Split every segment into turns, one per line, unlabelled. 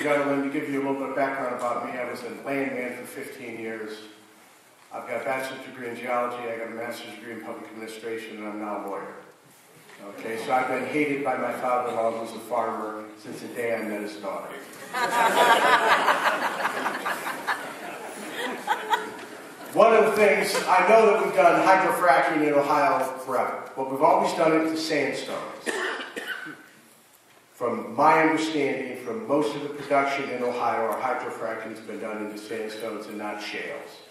gentlemen, to give you a little bit of background about me, I was a landman for 15 years. I've got a bachelor's degree in geology, I got a master's degree in public administration, and I'm now a lawyer. Okay, so I've been hated by my father-in-law, who's a farmer, since the day I met his daughter. One of the things, I know that we've done hydrofracturing in Ohio forever, but we've always done it to sandstones. From my understanding, from most of the production in Ohio, our hydrofracking has been done into sandstones and not shales.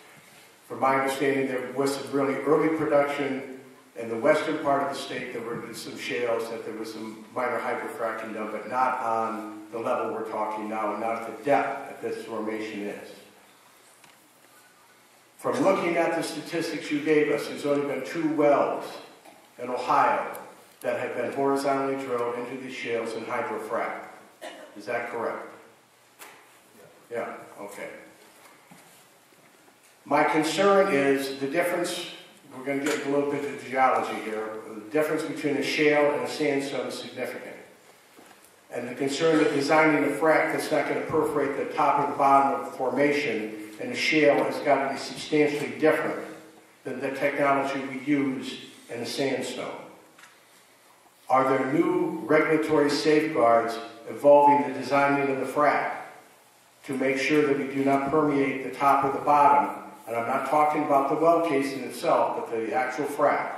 From my understanding, there was some really early production in the western part of the state. There were some shales, that there was some minor hydrofracking done, but not on the level we're talking now, and not at the depth that this formation is. From looking at the statistics you gave us, there's only been 2 wells in Ohio that have been horizontally drilled into these shales and hydrofracked. Is that correct? Yeah, okay. My concern is the difference, we're going to get a little bit of geology here, the difference between a shale and a sandstone is significant. And the concern of designing a frac that's not going to perforate the top or the bottom of the formation in a shale has got to be substantially different than the technology we use in a sandstone. Are there new regulatory safeguards involving the designing of the frac to make sure that we do not permeate the top or the bottom? And I'm not talking about the well casing itself, but the actual frac.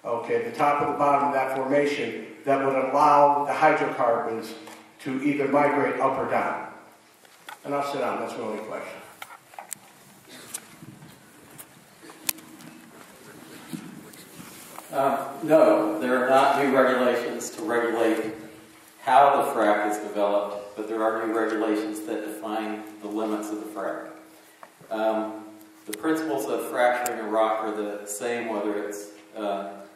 Okay, the top or the bottom of that formation that would allow the hydrocarbons to either migrate up or down. And I'll sit down, that's my only question.
No, there are not new regulations to regulate how the frac is developed, but there are new regulations that define the limits of the frac. The principles of fracturing a rock are the same whether it's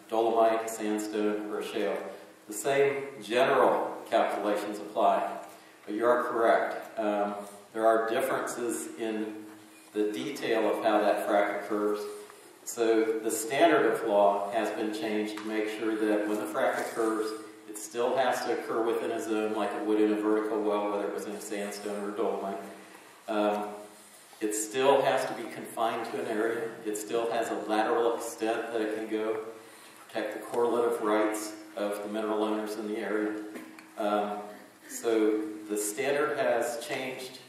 dolomite, sandstone, or shale. The same general calculations apply, but you are correct. There are differences in the detail of how that frac occurs. So the standard of law has been changed to make sure that when the frac occurs, it still has to occur within a zone like it would in a vertical well, whether it was in a sandstone or dolomite. It still has to be confined to an area. It still has a lateral extent that it can go to protect the correlative rights of the mineral owners in the area. So the standard has changed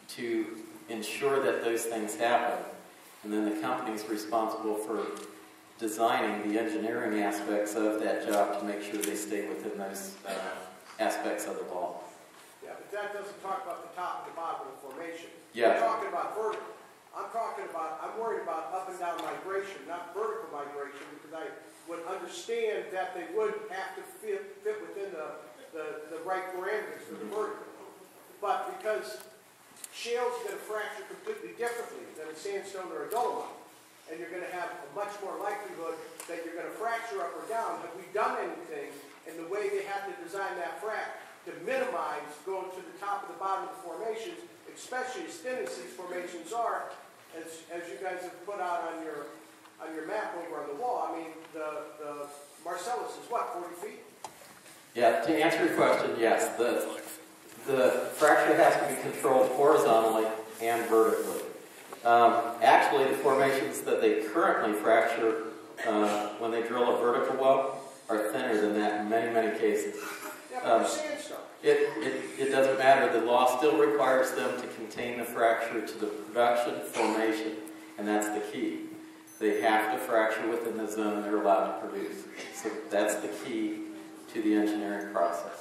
to ensure that those things happen. And then the company is responsible for designing the engineering aspects of that job to make sure they stay within those aspects of the law.
Yeah, but that doesn't talk about the top and the bottom of the formation.
Yeah.
We're talking about vertical. I'm worried about up and down migration, not vertical migration, because I would understand that they would have to fit within the right parameters for the vertical. But because shales are going to fracture completely differently than a sandstone or a dolomite, and you're going to have a much more likelihood that you're going to fracture up or down. Have we done anything in the way they have to design that frac to minimize going to the top and the bottom of the formations, especially as thin as these formations are, as you guys have put out on your map over on the wall? I mean, the Marcellus is what, 40 feet?
Yeah, to answer your question, yes. The fracture has to be controlled horizontally and vertically. Actually, the formations that they currently fracture when they drill a vertical well are thinner than that in many, many cases.
Yeah, but they're sandstone.
It doesn't matter. The law still requires them to contain the fracture to the production formation, and that's the key. They have to fracture within the zone they're allowed to produce. So that's the key to the engineering process.